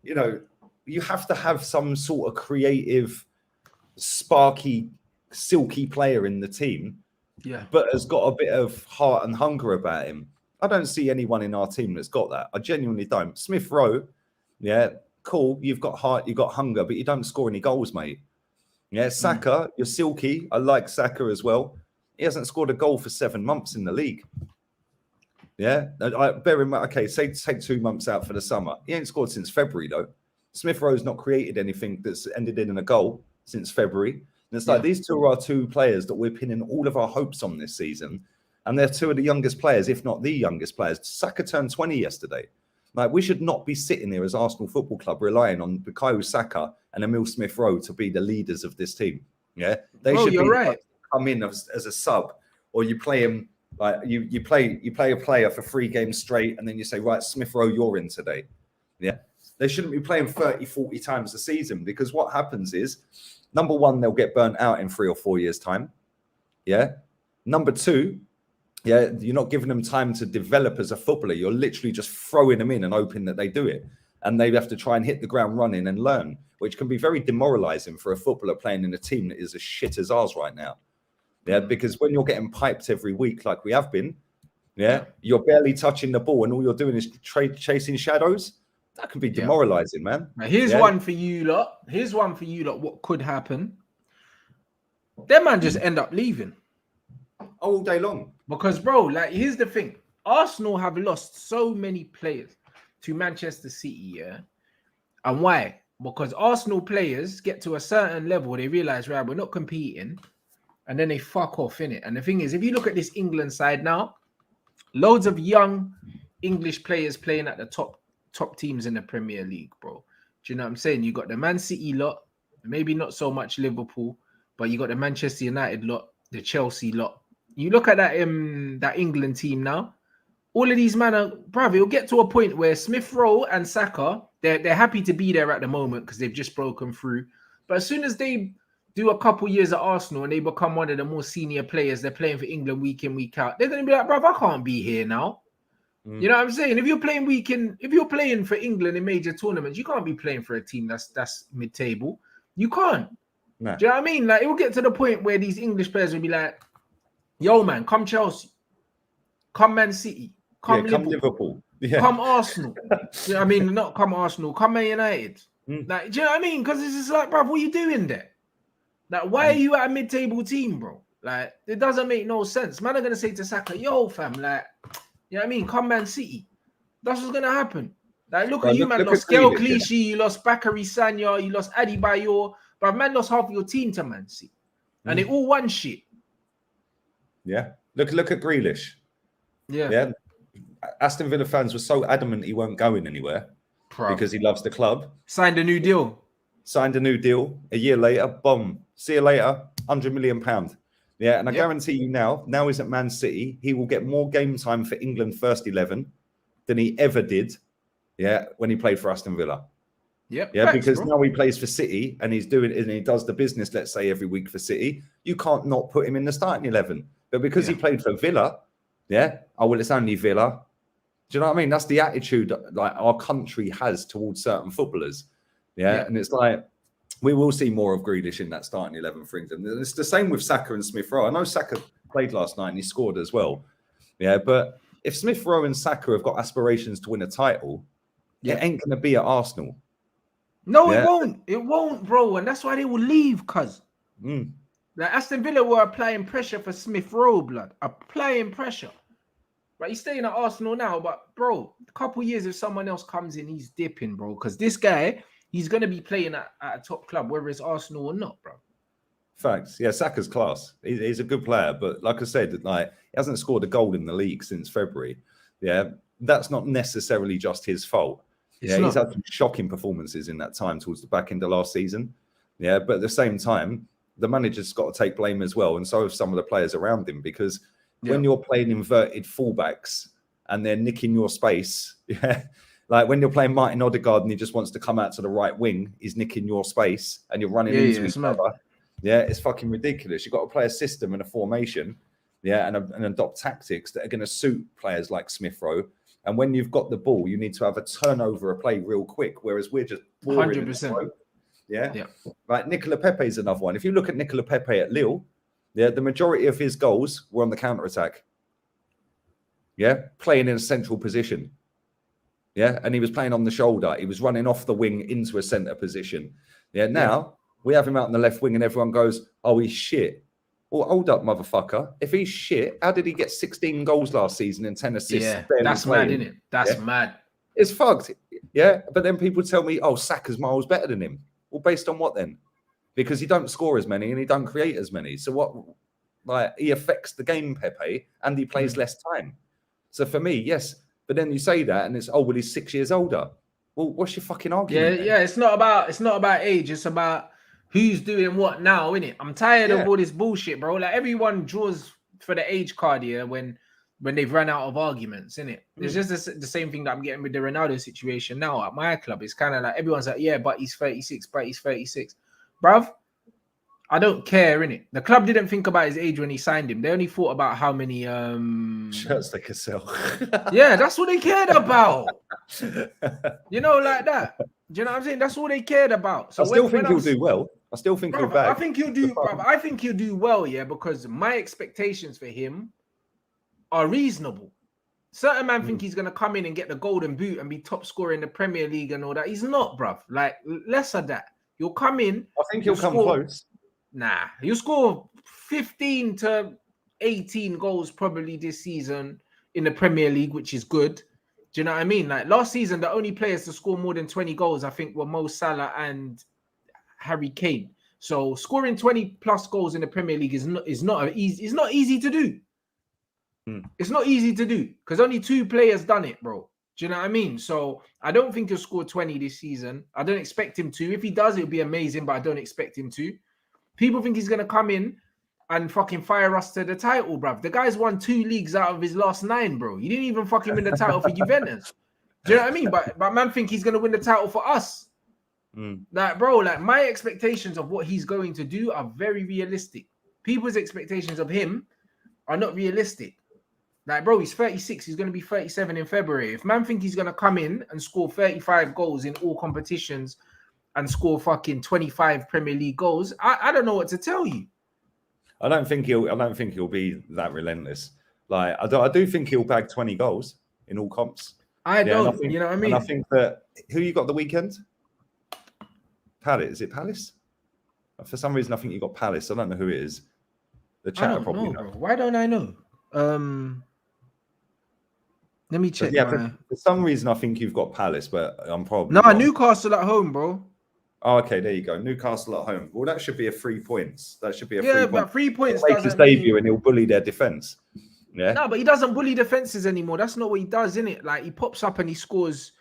you know, you have to have some sort of creative, sparky, silky player in the team. Yeah. But has got a bit of heart and hunger about him. I don't see anyone in our team that's got that. I genuinely don't. Smith Rowe, yeah, cool. You've got heart, you've got hunger, but you don't score any goals, mate. Yeah, Saka, you're silky. I like Saka as well. He hasn't scored a goal for 7 months in the league. Yeah, I bear in mind. Okay, say take 2 months out for the summer. He ain't scored since February though. Smith Rowe's not created anything that's ended in a goal since February. And it's like these two are our 2 players that we're pinning all of our hopes on this season. And they're 2 of the youngest players, if not the youngest players. Saka turned 20 yesterday. Like, we should not be sitting here as Arsenal Football Club relying on Bukayo Saka and Emil Smith Rowe to be the leaders of this team. Yeah, they should be come in as a sub, or you play him like you play a player for 3 games straight, and then you say, right, Smith Rowe, you're in today. Yeah, they shouldn't be playing 30, 40 times a season, because what happens is, number one, they'll get burnt out in 3 or 4 years' time. Yeah. Number 2, yeah, you're not giving them time to develop as a footballer. You're literally just throwing them in and hoping that they do it. And they have to try and hit the ground running and learn, which can be very demoralizing for a footballer playing in a team that is as shit as ours right now. Yeah, because when you're getting piped every week like we have been, yeah, you're barely touching the ball and all you're doing is chasing shadows. That can be demoralizing, man. Now, here's one for you lot. Here's one for you lot. What could happen? Them man just end up leaving. All day long. Because, bro, like, here's the thing. Arsenal have lost so many players to Manchester City, yeah? And why? Because Arsenal players get to a certain level, they realize, right, we're not competing, and then they fuck off, innit? And the thing is, if you look at this England side now, loads of young English players playing at the top teams in the Premier League, bro. Do you know what I'm saying? You got the Man City lot, maybe not so much Liverpool, but you got the Manchester United lot, the Chelsea lot. You look at that England team now, all of these men are, bruv, it'll get to a point where Smith Rowe and Saka, they're happy to be there at the moment because they've just broken through. But as soon as they do a couple years at Arsenal and they become one of the more senior players, they're playing for England week in, week out, they're going to be like, bruv, I can't be here now. You know what I'm saying? If you're playing for England in major tournaments, you can't be playing for a team that's mid-table. You can't. No. Do you know what I mean? Like, it will get to the point where these English players will be like, yo, man, come Chelsea, come Man City, come Liverpool. Yeah. Come Arsenal. You know what I mean? Not come Arsenal, come Man United. Like, do you know what I mean? Because it's just like, bro, what are you doing there? Like, why are you at a mid-table team, bro? Like, it doesn't make no sense. Man are going to say to Saka, yo, fam, like, you know what I mean? Come Man City. That's what's going to happen. Like, look at you, man. Lost Gael Clichy, you lost Bakary Sagna, you lost Adebayor, but man lost half your team to Man City. And they all won shit. Yeah. Look at Grealish. Yeah. Aston Villa fans were so adamant he weren't going anywhere because he loves the club. Signed a new deal. A year later, boom. See you later. £100 million. Yeah. And I guarantee you now he's at Man City. He will get more game time for England first 11 than he ever did. Yeah. When he played for Aston Villa. Yep. Yeah. Because now he plays for City and he does the business, let's say, every week for City. You can't not put him in the starting 11. But because he played for Villa, it's only Villa. Do you know what I mean? That's the attitude like our country has towards certain footballers. Yeah. And it's like, we will see more of Grealish in that starting 11 for England. It's the same with Saka and Smith Rowe. I know Saka played last night and he scored as well. Yeah. But if Smith Rowe and Saka have got aspirations to win a title, it ain't going to be at Arsenal. No, it won't. It won't, bro. And that's why they will leave, cuz. Like Aston Villa were applying pressure for Smith Rowe, blood. Applying pressure. But he's staying at Arsenal now. But, bro, a couple years if someone else comes in, he's dipping, bro. Because this guy, he's going to be playing at a top club, whether it's Arsenal or not, bro. Facts. Yeah, Saka's class. He's a good player. But like I said, like he hasn't scored a goal in the league since February. Yeah, that's not necessarily just his fault. He's had some shocking performances in that time towards the back end of last season. Yeah, but at the same time, the manager's got to take blame as well. And so have some of the players around him, because when you're playing inverted fullbacks and they're nicking your space, like when you're playing Martin Odegaard and he just wants to come out to the right wing, he's nicking your space and you're running into each other. Yeah, it's fucking ridiculous. You've got to play a system and a formation, and adopt tactics that are going to suit players like Smith Rowe. And when you've got the ball, you need to have a turnover of play real quick, whereas we're just 100%. Yeah. Like Nicola Pepe is another one. If you look at Nicola Pepe at Lille, the majority of his goals were on the counter-attack. Yeah, playing in a central position. Yeah, and he was playing on the shoulder. He was running off the wing into a centre position. Yeah, now we have him out on the left wing and everyone goes, oh, he's shit. Well, hold up, motherfucker. If he's shit, how did he get 16 goals last season and 10 assists? Yeah, that's mad, isn't it? That's mad. It's fucked. Yeah, but then people tell me, oh, Saka's miles better than him. Well, based on what then? Because he don't score as many and he don't create as many. So what? Like, he affects the game, Pepe, and he plays less time. So for me, yes. But then you say that and it's, oh, well, he's 6 years older. Well, what's your fucking argument? Yeah. It's not about age. It's about who's doing what now, innit? I'm tired of all this bullshit, bro. Like, everyone draws for the age card here when they've run out of arguments, innit? It's just the same thing that I'm getting with the Ronaldo situation now at my club. It's kind of like everyone's like, yeah, but he's 36, Bruv, I don't care, innit? The club didn't think about his age when he signed him. They only thought about how many shirts they could sell. Yeah, that's what they cared about. You know, like that. Do you know what I'm saying? That's all they cared about. So I still think he'll do well. I still think he'll back. I think he'll do well, yeah, because my expectations for him are reasonable. Certain man think he's gonna come in and get the golden boot and be top scorer in the Premier League and all that. He's not, bruv. Like, less of that. You'll come in. I think he'll come close. Nah, he'll score 15 to 18 goals probably this season in the Premier League, which is good. Do you know what I mean? Like, last season, the only players to score more than 20 goals, I think, were Mo Salah and Harry Kane. So scoring 20 plus goals in the Premier League is not easy to do. It's not easy to do because only 2 players done it, bro. Do you know what I mean? So I don't think he'll score 20 this season. I don't expect him to. If he does, it'll be amazing, but I don't expect him to. People think he's going to come in and fucking fire us to the title, bruv. The guy's won 2 leagues out of his last 9, bro. He didn't even fucking win the title for Juventus. Do you know what I mean? But man think he's going to win the title for us. Like, bro, like, my expectations of what he's going to do are very realistic. People's expectations of him are not realistic. Like, bro, he's 36. He's going to be 37 in February. If man think he's going to come in and score 35 goals in all competitions and score fucking 25 Premier League goals, I don't know what to tell you. I don't think he'll be that relentless. Like, I do think he'll bag 20 goals in all comps. I don't, you know what I mean? And I think that who you got the weekend? Palace. Is it Palace? For some reason, I think you got Palace. I don't know who it is. The chat probably know. Why don't I know? Let me check. Yeah, for some reason I think you've got Palace, but I'm probably wrong. Newcastle at home, bro. Oh, okay, there you go. Newcastle at home. Well, that should be a 3 points. That should be a 3 points. But 3 points. He'll make his debut and he'll bully their defense. Yeah. No, but he doesn't bully defenses anymore. That's not what he does, innit? Like, he pops up and he scores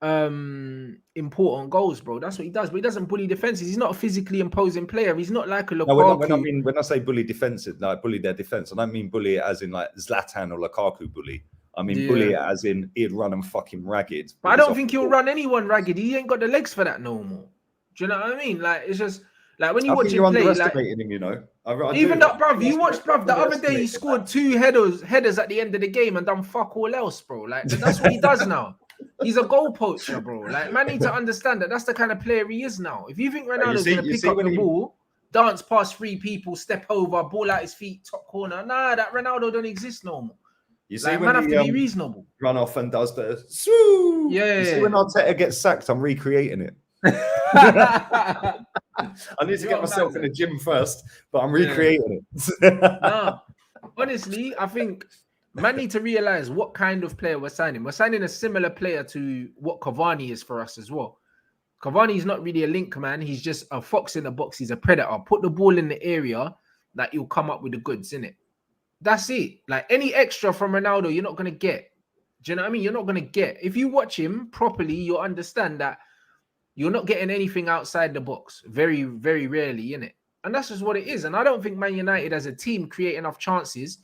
important goals, bro. That's what he does. But he doesn't bully defenses. He's not a physically imposing player. He's not like a Lukaku. No, when I say bully defenses, like bully their defense, I don't mean bully it as in like Zlatan or Lukaku bully. I mean, bully it as in he'd run them fucking ragged. But I don't think he'll run anyone ragged. He ain't got the legs for that no more. Do you know what I mean? Like, it's just like when you watch him play, like, him, you know. Even that, bruv. You watched, bruv. The other day he scored 2 headers at the end of the game and done fuck all else, bro. Like, that's what he does now. He's a goal poacher, bro. Like, man need to understand that that's the kind of player he is now. If you think Ronaldo's gonna pick up the ball, dance past 3 people, step over, ball out his feet, top corner, nah, that Ronaldo don't exist no more. You see Like, when man have to be he reasonable. run off and does the swoo. Yeah. You see when Arteta gets sacked, I'm recreating it. I need to get myself in the gym first, but I'm recreating it. No, honestly, I think man need to realize what kind of player we're signing. We're signing a similar player to what Cavani is for us as well. Cavani is not really a link man. He's just a fox in the box. He's a predator. Put the ball in the area that he'll come up with the goods in it. That's it. Like any extra from Ronaldo, you're not going to get. Do you know what I mean? You're not going to get. If you watch him properly, you'll understand that you're not getting anything outside the box. Very, very rarely, innit? And that's just what it is. And I don't think Man United as a team create enough chances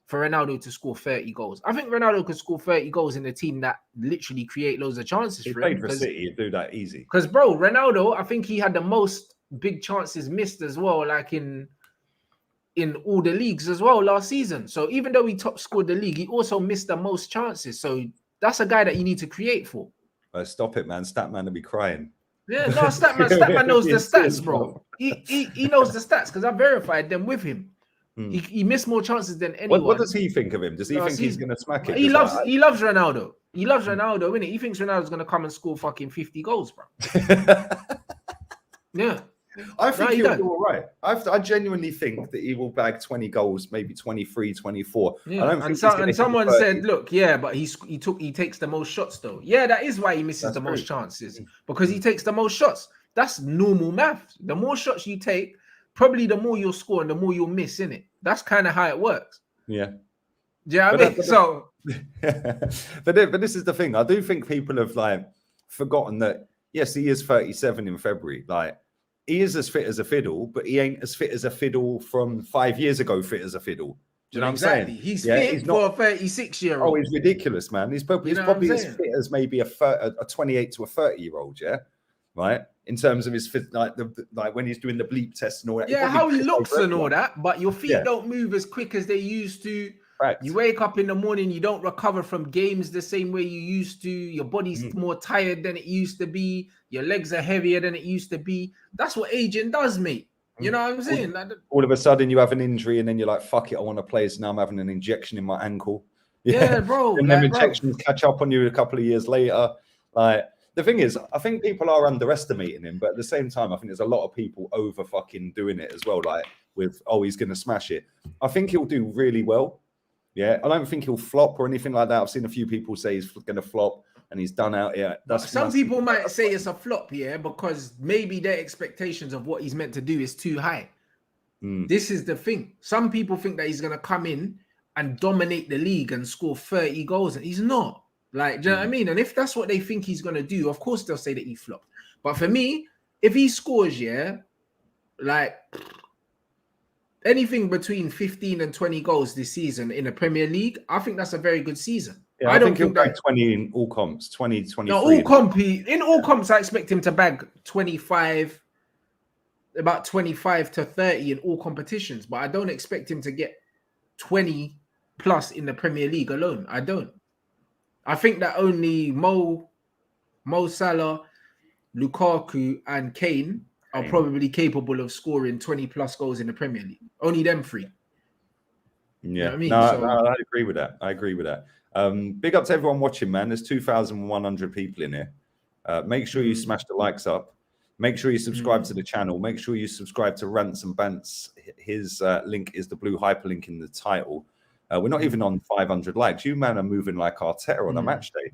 for Ronaldo to score 30 goals. I think Ronaldo could score 30 goals in a team that literally create loads of chances He for him. played for City, he'd do that easy. Because, bro, Ronaldo, I think he had the most big chances missed as well, like in all the leagues as well last season. So even though he top scored the league, he also missed the most chances. So that's a guy that you need to create for. Stop it, man. Statman will be crying. Yeah, no, Statman knows the stats, bro. He knows the stats because I verified them with him. He missed more chances than anyone. What does he think of him? Does he think he's going to smack it? He loves Ronaldo. He loves Ronaldo, innit? He thinks Ronaldo's going to come and score fucking 50 goals, bro. Yeah. I think he'll do all right. I genuinely think that he will bag 20 goals, maybe 23, 24. Yeah. I don't think and someone said, look, yeah, but he takes the most shots though. Yeah, that is why he misses the most chances, because he takes the most shots. That's normal math. The more shots you take, probably the more you'll score and the more you'll miss, innit? That's kind of how it works. Yeah. Yeah, I mean, so but this is the thing. I do think people have like forgotten that yes, he is 37 in February. Like he is as fit as a fiddle, but he ain't as fit as a fiddle from 5 years ago. Fit as a fiddle. Do you know what I'm saying? He's fit for a 36-year-old. Oh, he's ridiculous, man. He's probably as fit as maybe a 28 to a 30-year-old. Yeah, right. In terms of his fit, like when he's doing the bleep test and all that. Yeah, how he looks and all that, but your feet don't move as quick as they used to. Fact. You wake up in the morning, you don't recover from games the same way you used to. Your body's more tired than it used to be. Your legs are heavier than it used to be. That's what aging does, mate. You know what I'm saying? All of a sudden, you have an injury, and then you're like, "Fuck it, I want to play." So now I'm having an injection in my ankle. Yeah, bro. And then injections catch up on you a couple of years later. Like the thing is, I think people are underestimating him, but at the same time, I think there's a lot of people over fucking doing it as well. Like with, oh, he's going to smash it. I think he'll do really well. Yeah, I don't think he'll flop or anything like that. I've seen a few people say he's going to flop and he's done out here. Some people might say it's a flop, yeah, because maybe their expectations of what he's meant to do is too high. This is the thing. Some people think that he's going to come in and dominate the league and score 30 goals, and he's not. Like, do you know what I mean? And if that's what they think he's going to do, of course they'll say that he flopped. But for me, if he scores, yeah, like anything between 15 and 20 goals this season in the Premier League, I think that's a very good season. Yeah, I don't think he'll bag 20 in all comps, 20, 23. No, in all comps, I expect him to bag 25, about 25 to 30 in all competitions. But I don't expect him to get 20 plus in the Premier League alone. I don't. I think that only Mo Salah, Lukaku, and Kane are probably capable of scoring 20 plus goals in the Premier League. Only them three. Yeah, you know what I mean? No, I agree with that. I agree with that. Big up to everyone watching, man. There's 2,100 people in here. Make sure you smash the likes up. Make sure you subscribe to the channel. Make sure you subscribe to Rants and Bants. His link is the blue hyperlink in the title. We're not even on 500 likes. You, man, are moving like Arteta on a match day.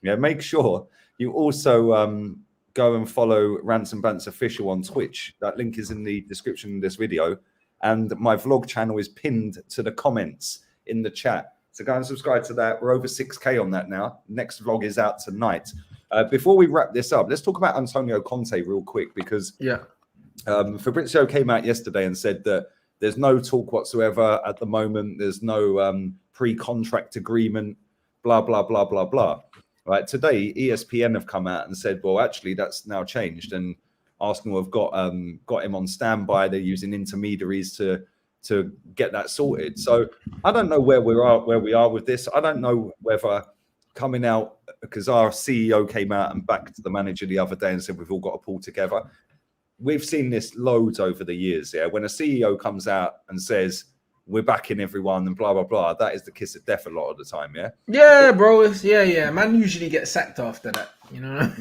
Yeah, make sure you also go and follow Rants and Bants official on Twitch. That link is in the description of this video. And my vlog channel is pinned to the comments in the chat. So go and subscribe to that. We're over 6K on that now. Next vlog is out tonight. Before we wrap this up, let's talk about Antonio Conte real quick, because Fabrizio came out yesterday and said that there's no talk whatsoever at the moment. There's no pre-contract agreement, blah, blah, blah, blah, blah. Right. Today, ESPN have come out and said, well, actually, that's now changed. And Arsenal have got him on standby. They're using intermediaries to get that sorted. So I don't know where we are with this. I don't know whether coming out, because our CEO came out and backed the manager the other day and said we've all got to pull together. We've seen this loads over the years. Yeah, when a CEO comes out and says we're backing everyone and blah blah blah. That is the kiss of death a lot of the time. Yeah. Yeah, bro. Yeah. Man usually gets sacked after that. You know.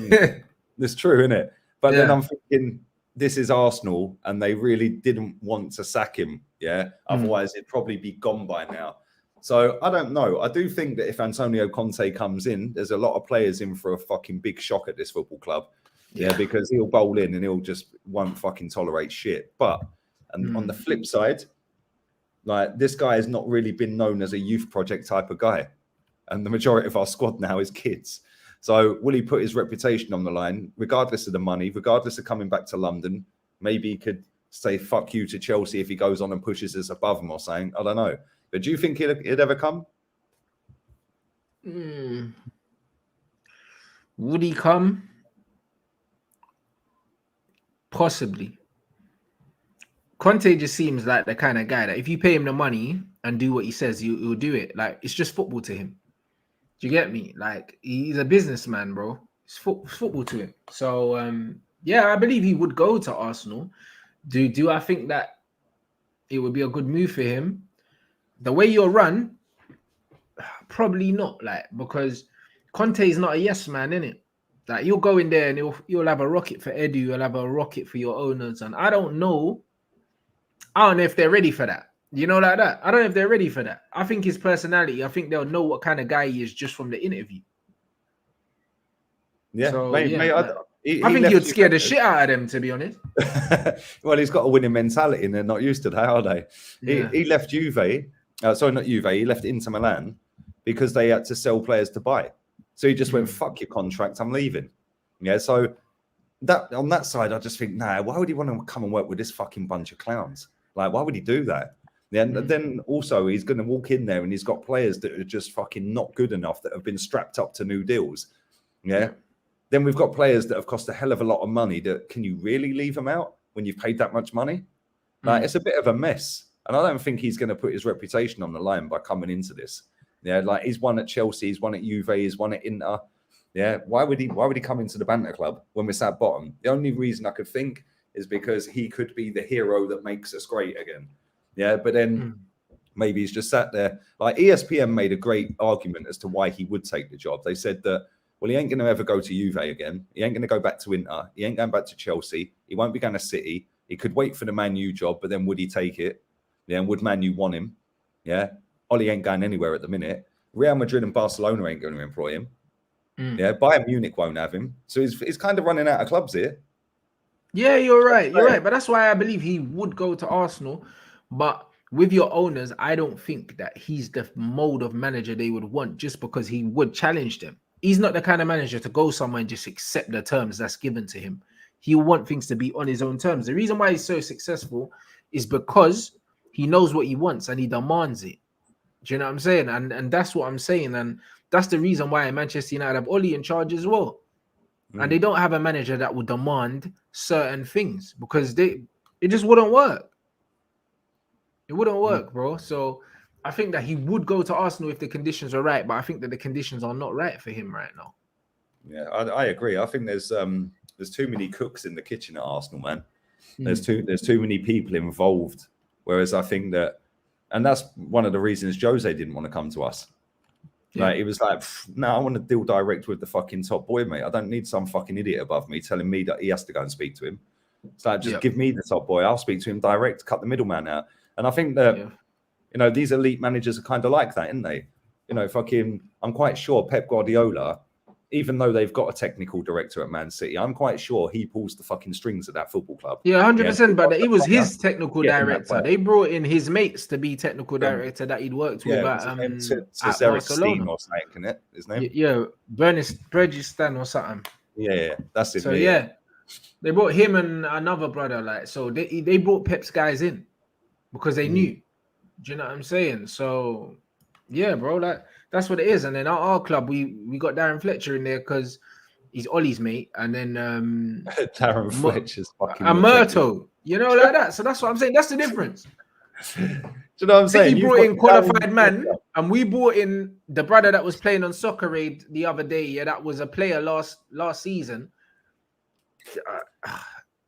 It's true, isn't it? But then Yeah. I'm thinking, this is Arsenal, and they really didn't want to sack him. Yeah. Otherwise, it'd probably be gone by now. So I don't know. I do think that if Antonio Conte comes in, there's a lot of players in for a fucking big shock at this football club. Yeah, because he'll bowl in and he'll just won't fucking tolerate shit. But on the flip side, like, this guy has not really been known as a youth project type of guy. And the majority of our squad now is kids. So will he put his reputation on the line, regardless of the money, regardless of coming back to London? Maybe he could say fuck you to Chelsea if he goes on and pushes us above him or something. I don't know. But do you think he'd ever come? Would he come? Possibly. Conte just seems like the kind of guy that if you pay him the money and do what he says, he'll do it. Like, it's just football to him. Do you get me? Like, he's a businessman, bro. It's football to him. So, yeah, I believe he would go to Arsenal. Do I think that it would be a good move for him? The way you're run, probably not. Like, because Conte is not a yes man, innit? Like, you'll go in there and you'll have a rocket for Edu, you'll have a rocket for your owners, and I don't know if they're ready for that. You know, like that. I don't know if they're ready for that. I think his personality, I think they'll know what kind of guy he is just from the interview. Yeah, so, I think he'd scare the shit out of them, to be honest. Well, he's got a winning mentality and they're not used to that, are they? Yeah. He left Juve, sorry, not Juve, he left Inter Milan because they had to sell players to buy. So he just went, fuck your contract, I'm leaving. Yeah, so that on that side, I just think, nah, why would he want to come and work with this fucking bunch of clowns? Like, why would he do that? Then also he's going to walk in there and he's got players that are just fucking not good enough that have been strapped up to new deals. Yeah. Then we've got players that have cost a hell of a lot of money. That can you really leave them out when you've paid that much money? Like, it's a bit of a mess. And I don't think he's going to put his reputation on the line by coming into this. Yeah, like, he's won at Chelsea, he's won at Juve, he's won at Inter. Yeah, why would he come into the banter club when we're sat bottom? The only reason I could think is because he could be the hero that makes us great again. Yeah, but then maybe he's just sat there. Like, ESPN made a great argument as to why he would take the job. They said that, well, he ain't going to ever go to Juve again. He ain't going to go back to Inter. He ain't going back to Chelsea. He won't be going to City. He could wait for the Man U job, but then would he take it? Yeah, and would Man U want him? Yeah, Ollie ain't going anywhere at the minute. Real Madrid and Barcelona ain't going to employ him. Yeah, Bayern Munich won't have him. So he's kind of running out of clubs here. Yeah, you're right. You're right. But that's why I believe he would go to Arsenal. But with your owners, I don't think that he's the mode of manager they would want, just because he would challenge them. He's not the kind of manager to go somewhere and just accept the terms that's given to him. He'll want things to be on his own terms. The reason why he's so successful is because he knows what he wants and he demands it. Do you know what I'm saying? And that's what I'm saying. And that's the reason why Manchester United have Oli in charge as well. And they don't have a manager that would demand certain things, because it just wouldn't work. It wouldn't work, bro. So I think that he would go to Arsenal if the conditions are right, but I think that the conditions are not right for him right now. Yeah, I agree. I think there's too many cooks in the kitchen at Arsenal, man. There's too many people involved. Whereas I think that, and that's one of the reasons Jose didn't want to come to us. Like, he was like, no, I want to deal direct with the fucking top boy, mate. I don't need some fucking idiot above me telling me that he has to go and speak to him. It's like, just give me the top boy. I'll speak to him direct, cut the middleman out. And I think that, you know, these elite managers are kind of like that, aren't they? You know, I'm quite sure Pep Guardiola, even though they've got a technical director at Man City, I'm quite sure he pulls the fucking strings at that football club. Yeah, 100%. But it was his technical director. They brought in his mates to be technical director that he'd worked with at Barcelona. Or something, isn't it? His name? Yeah, Bergistan or something. Yeah, that's it. So they brought him and another brother. Like, so they brought Pep's guys in because they knew. Do you know what I'm saying? So yeah, bro, that's what it is. And then our club, we got Darren Fletcher in there because he's Ollie's mate, and then Darren Fletcher's fucking Murto, you know, like that. So that's what I'm saying. That's the difference. Do you know what I'm saying? He brought in qualified man, and we brought in the brother that was playing on Soccer Aid the other day. Yeah, that was a player last season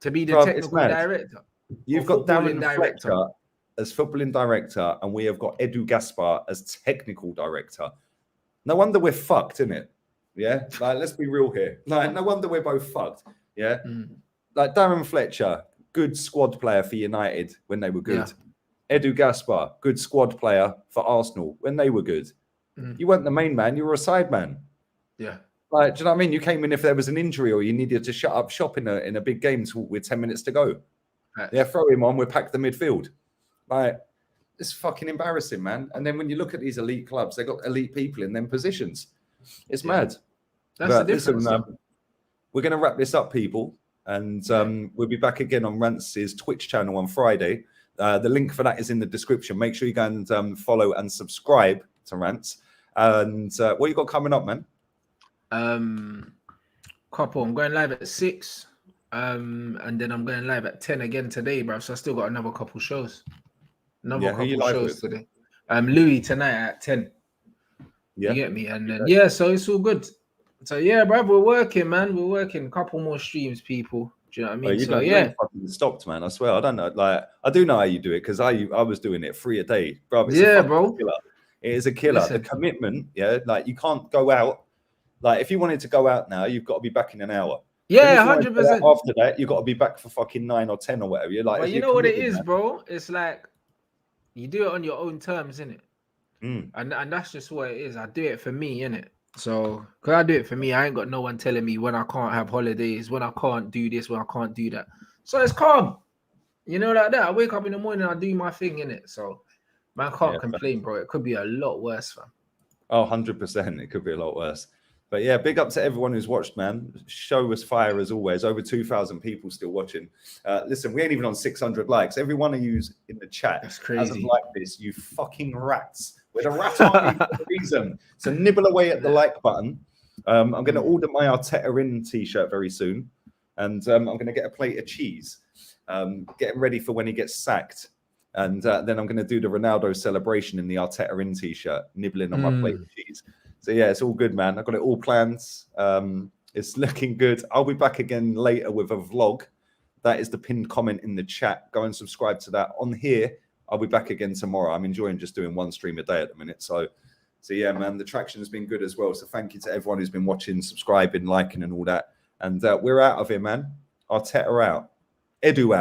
to be the technical director. You've got Darren Fletcher as footballing director, and we have got Edu Gaspar as technical director. No wonder we're fucked, innit? Yeah, like let's be real here. Like, no wonder we're both fucked. Yeah, like Darren Fletcher, good squad player for United when they were good. Edu Gaspar, good squad player for Arsenal when they were good. You weren't the main man; you were a side man. Yeah. Like, do you know what I mean? You came in if there was an injury or you needed to shut up shop in a big game with 10 minutes to go. Right. Yeah, throw him on. We'll pack the midfield. Like, it's fucking embarrassing, man. And then when you look at these elite clubs, they got elite people in them positions. It's mad. That's the difference. Listen, we're going to wrap this up, people. And we'll be back again on Rants' Twitch channel on Friday. The link for that is in the description. Make sure you go and follow and subscribe to Rants. And what you got coming up, man? Couple. I'm going live at 6. And then I'm going live at 10 again today, bro. So I still got another couple shows. Another couple shows today. Louis tonight at 10. Yeah. You get me? And then so it's all good. So yeah, bro, we're working, man. We're working. Couple more streams, people. Do you know what I mean? Oh, you don't fucking stopped, man. I swear. I don't know. Like, I do know how you do it because I was doing it 3 a day, bro. It's bro. Killer. It is a killer. Listen. The commitment, like you can't go out. Like, if you wanted to go out now, you've got to be back in an hour. Yeah, 100%. After that, you've got to be back for fucking 9 or 10 or whatever. You're like, well, you know what it is, bro? It's like you do it on your own terms, innit? And that's just what it is. I do it for me, innit? So, because I do it for me, I ain't got no one telling me when I can't have holidays, when I can't do this, when I can't do that. So it's calm. You know, like that. I wake up in the morning, I do my thing, innit? So, man, can't complain, bro. It could be a lot worse, fam. Oh, 100%. It could be a lot worse. But yeah, big up to everyone who's watched, man. Show was fire as always. Over 2,000 people still watching. Listen, we ain't even on 600 likes. Every one of you's in the chat hasn't liked this. You fucking rats. We're the rat army for a reason. So nibble away at the like button. I'm going to order my Arteta in t-shirt very soon. And I'm going to get a plate of cheese. Getting ready for when he gets sacked. And then I'm going to do the Ronaldo celebration in the Arteta in t-shirt, nibbling on my plate of cheese. So yeah, it's all good, man. I've got it all planned. It's looking good. I'll be back again later with a vlog. That is the pinned comment in the chat. Go and subscribe to that. On here, I'll be back again tomorrow. I'm enjoying just doing one stream a day at the minute. So yeah, man, the traction has been good as well. So thank you to everyone who's been watching, subscribing, liking, and all that. And we're out of here, man. Arteta out. Edu out.